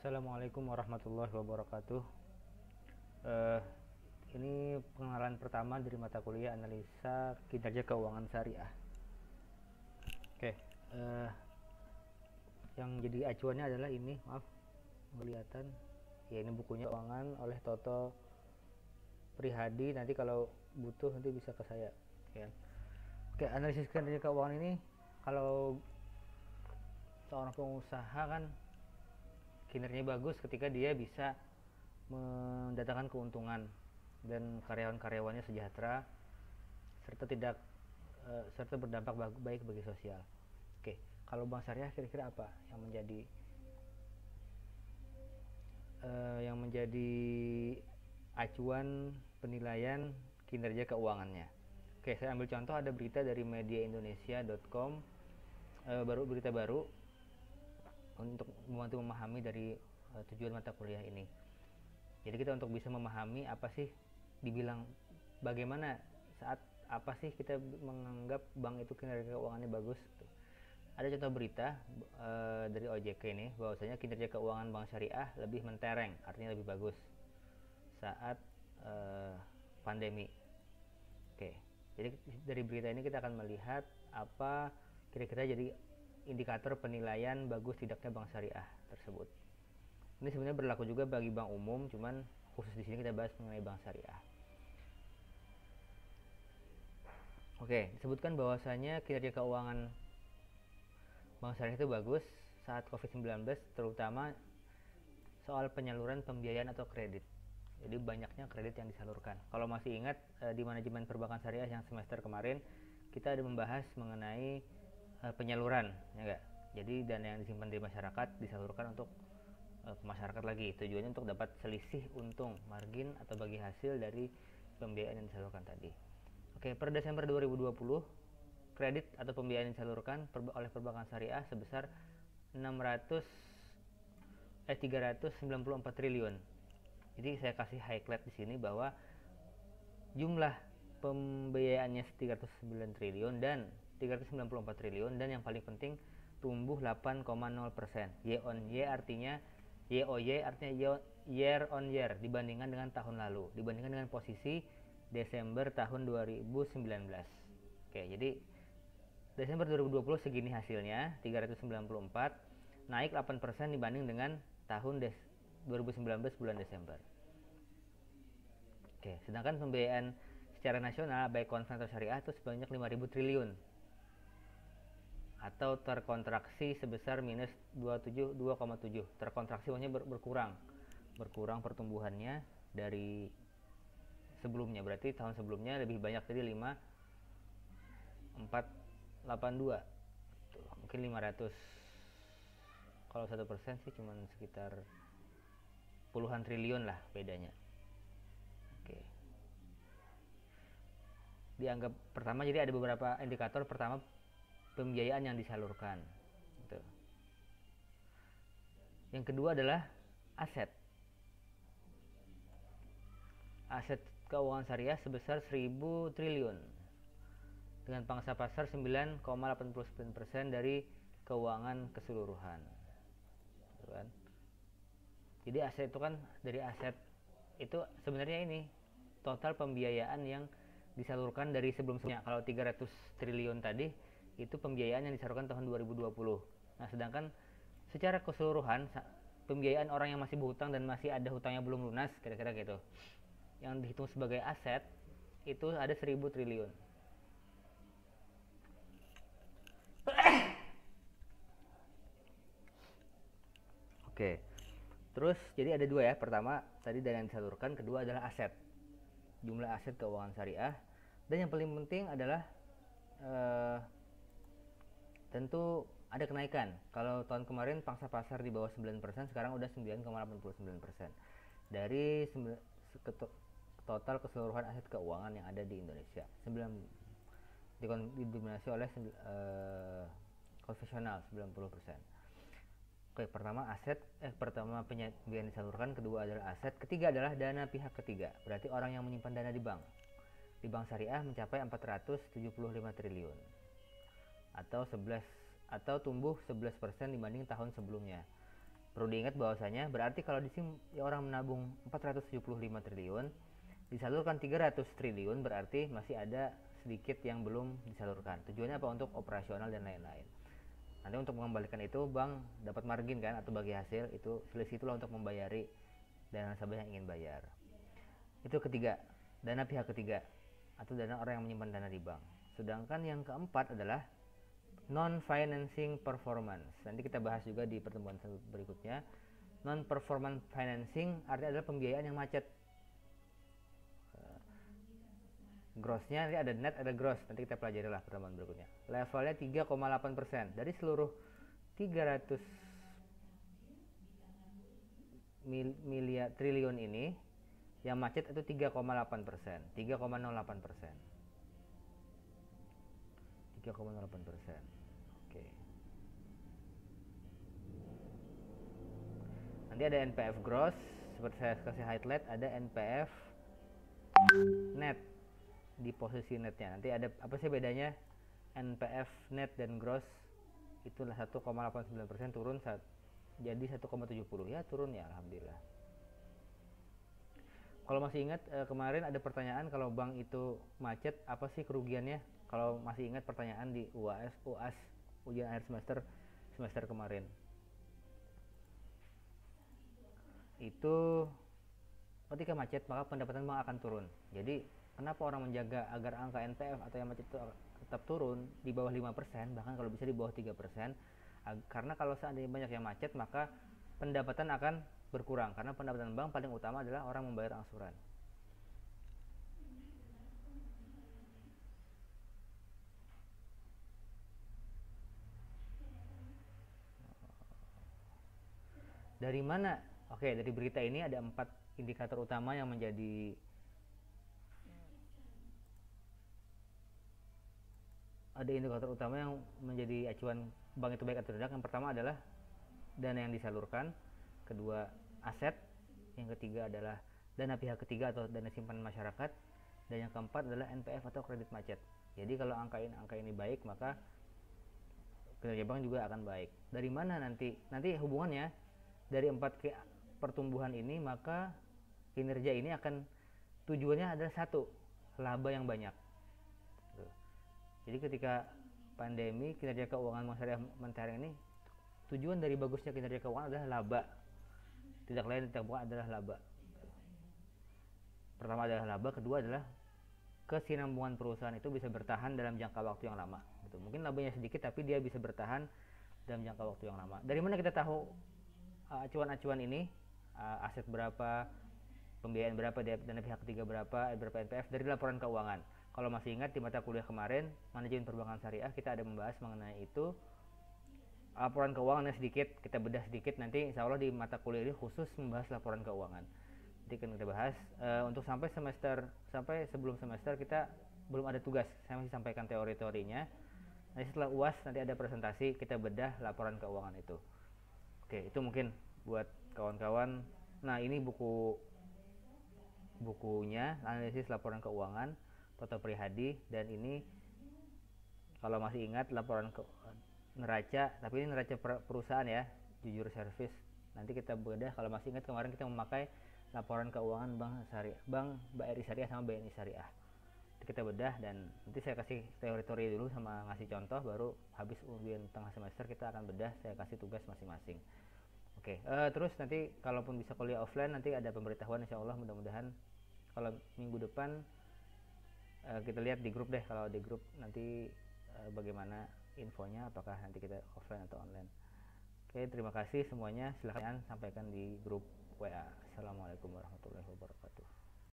Assalamualaikum warahmatullahi wabarakatuh. Eh, ini pengenalan pertama dari mata kuliah analisa kinerja keuangan syariah. Oke, yang jadi acuannya adalah ini, maaf, kelihatan. Ya ini bukunya keuangan oleh Toto Prihadi. Nanti kalau butuh nanti bisa ke saya. Ya. Oke, analisis kinerja keuangan ini kalau seorang pengusaha kan kinerjanya bagus ketika dia bisa mendatangkan keuntungan dan karyawan-karyawannya sejahtera serta berdampak baik bagi sosial. Oke, kalau bank syariah kira-kira apa yang menjadi acuan penilaian kinerja keuangannya? Oke, saya ambil contoh, ada berita dari mediaindonesia.com, berita baru untuk membantu memahami dari tujuan mata kuliah ini. Jadi kita untuk bisa memahami apa sih dibilang bagaimana saat apa sih kita menganggap bank itu kinerja keuangannya bagus. Ada contoh berita dari OJK ini bahwasanya kinerja keuangan bank syariah lebih mentereng, artinya lebih bagus saat pandemi. Oke, jadi dari berita ini kita akan melihat apa kira-kira jadi indikator penilaian bagus tidaknya bank syariah tersebut. Ini sebenarnya berlaku juga bagi bank umum, cuman khusus di sini kita bahas mengenai bank syariah. Oke, disebutkan bahwasanya kinerja keuangan bank syariah itu bagus saat COVID-19, terutama soal penyaluran pembiayaan atau kredit. Jadi banyaknya kredit yang disalurkan. Kalau masih ingat di manajemen perbankan syariah yang semester kemarin kita ada membahas mengenai penyaluran, ya enggak? Jadi dana yang disimpan di masyarakat disalurkan untuk ke masyarakat lagi. Tujuannya untuk dapat selisih untung, margin atau bagi hasil dari pembiayaan yang disalurkan tadi. Oke, per Desember 2020 kredit atau pembiayaan yang disalurkan oleh perbankan syariah sebesar 394 triliun. Jadi saya kasih highlight di sini bahwa jumlah pembiayaannya 309 triliun dan 394 triliun, dan yang paling penting tumbuh 8,0%. Y on Y artinya YOY artinya year on year dibandingkan dengan tahun lalu, dibandingkan dengan posisi Desember tahun 2019. Oke, jadi Desember 2020 segini hasilnya 394, naik 8% dibanding dengan tahun 2019 bulan Desember. Oke, sedangkan pembiayaan secara nasional baik konvensional syariah itu sebanyak 5.000 triliun atau terkontraksi sebesar minus 2,7. Terkontraksi maksudnya berkurang pertumbuhannya dari sebelumnya. Berarti tahun sebelumnya lebih banyak tadi 5,482. Mungkin 500. Kalau 1% sih cuma sekitar puluhan triliun lah bedanya. Oke. Dianggap pertama, jadi ada beberapa indikator. Pertama, pembiayaan yang disalurkan. Gitu. Yang kedua adalah aset. Aset keuangan syariah sebesar 1.000 triliun dengan pangsa pasar 9,89% dari keuangan keseluruhan. Gitu kan? Jadi aset itu kan, dari aset itu sebenarnya ini total pembiayaan yang disalurkan dari sebelumnya. Kalau 300 triliun tadi itu pembiayaan yang disalurkan tahun 2020. Nah, sedangkan secara keseluruhan pembiayaan orang yang masih berhutang dan masih ada hutangnya belum lunas, kira-kira gitu, yang dihitung sebagai aset itu ada 1.000 triliun. Oke. Terus jadi ada dua ya. Pertama tadi dana yang disalurkan, kedua adalah aset. Jumlah aset keuangan syariah, dan yang paling penting adalah tentu ada kenaikan. Kalau tahun kemarin pangsa pasar di bawah 9%, sekarang udah 9,89% dari total keseluruhan aset keuangan yang ada di Indonesia. Didominasi oleh konvensional 90%. Oke, pertama pembiayaan disalurkan, kedua adalah aset, ketiga adalah dana pihak ketiga. Berarti orang yang menyimpan dana di bank. Di bank syariah mencapai 475 triliun atau tumbuh 11% dibanding tahun sebelumnya. Perlu diingat bahwasanya berarti kalau di sini ya orang menabung 475 triliun, disalurkan 300 triliun, berarti masih ada sedikit yang belum disalurkan. Tujuannya apa? Untuk operasional dan lain-lain. Nanti untuk mengembalikan itu bank dapat margin kan, atau bagi hasil, itu selisih itulah untuk membayari dana nasabah yang ingin bayar. Itu ketiga, dana pihak ketiga atau dana orang yang menyimpan dana di bank. Sedangkan yang keempat adalah non-financing performance. Nanti kita bahas juga di pertemuan berikutnya. Non-performance financing artinya adalah pembiayaan yang macet. Grossnya nanti ada net, ada gross. Nanti kita pelajari lah pertemuan berikutnya. Levelnya 3,8%. Dari seluruh 300 miliar triliun ini, yang macet itu 3,8%. 3,08%. 3,08%. Oke. Nanti ada NPF gross, seperti saya kasih highlight, ada NPF net di posisi netnya. Nanti ada apa sih bedanya NPF net dan gross? Itulah 1,89% turun jadi 1,70. Ya turun ya, alhamdulillah. Kalau masih ingat kemarin ada pertanyaan, kalau bank itu macet apa sih kerugiannya? Kalau masih ingat pertanyaan di UAS ujian akhir semester kemarin, itu ketika macet maka pendapatan bank akan turun. Jadi kenapa orang menjaga agar angka NPF atau yang macet itu tetap turun di bawah 5%, bahkan kalau bisa di bawah 3%? Karena kalau seandainya banyak yang macet maka pendapatan akan berkurang, karena pendapatan bank paling utama adalah orang membayar angsuran. Dari mana? Oke, dari berita ini ada 4 indikator utama yang menjadi acuan bank itu baik atau tidak. Yang pertama adalah dana yang disalurkan, kedua aset, yang ketiga adalah dana pihak ketiga atau dana simpanan masyarakat, dan yang keempat adalah NPF atau kredit macet. Jadi kalau angka ini baik, maka kinerja bank juga akan baik. Dari mana nanti hubungannya dari 4 pertumbuhan ini, maka kinerja ini akan tujuannya adalah satu, laba yang banyak. Jadi ketika pandemi, kinerja keuangan masyarakat mentereng ini, tujuan dari bagusnya kinerja keuangan adalah laba. Tidak lain tidak bukan adalah laba. Pertama adalah laba, kedua adalah kesinambungan perusahaan itu bisa bertahan dalam jangka waktu yang lama. Mungkin labanya sedikit tapi dia bisa bertahan dalam jangka waktu yang lama. Dari mana kita tahu acuan-acuan ini? Aset berapa, pembiayaan berapa, dana pihak ketiga berapa NPF? Dari laporan keuangan. Kalau masih ingat di mata kuliah kemarin manajemen perbankan syariah, kita ada membahas mengenai itu. Laporan keuangannya sedikit kita bedah sedikit, nanti insya Allah di mata kuliah ini khusus membahas laporan keuangan. Nanti kan kita bahas untuk sampai sebelum semester kita belum ada tugas, saya masih sampaikan teori-teorinya. Nanti setelah UAS nanti ada presentasi, kita bedah laporan keuangan itu. Oke, itu mungkin buat kawan-kawan. Nah, ini bukunya analisis laporan keuangan Toto Prihadi, dan ini kalau masih ingat laporan neraca, tapi ini neraca perusahaan ya, jujur service. Nanti kita bedah. Kalau masih ingat kemarin kita memakai laporan keuangan Bank BRI Syariah sama BNI Syariah. Nanti kita bedah, dan nanti saya kasih teori-teori dulu sama ngasih contoh, baru habis ujian tengah semester kita akan bedah, saya kasih tugas masing-masing. Oke, terus nanti kalaupun bisa kuliah offline nanti ada pemberitahuan insya Allah. Mudah-mudahan kalau minggu depan kita lihat di grup deh, kalau di grup nanti bagaimana infonya, apakah nanti kita offline atau online. Oke, terima kasih semuanya. Silahkan sampaikan di grup WA. Assalamualaikum warahmatullahi wabarakatuh.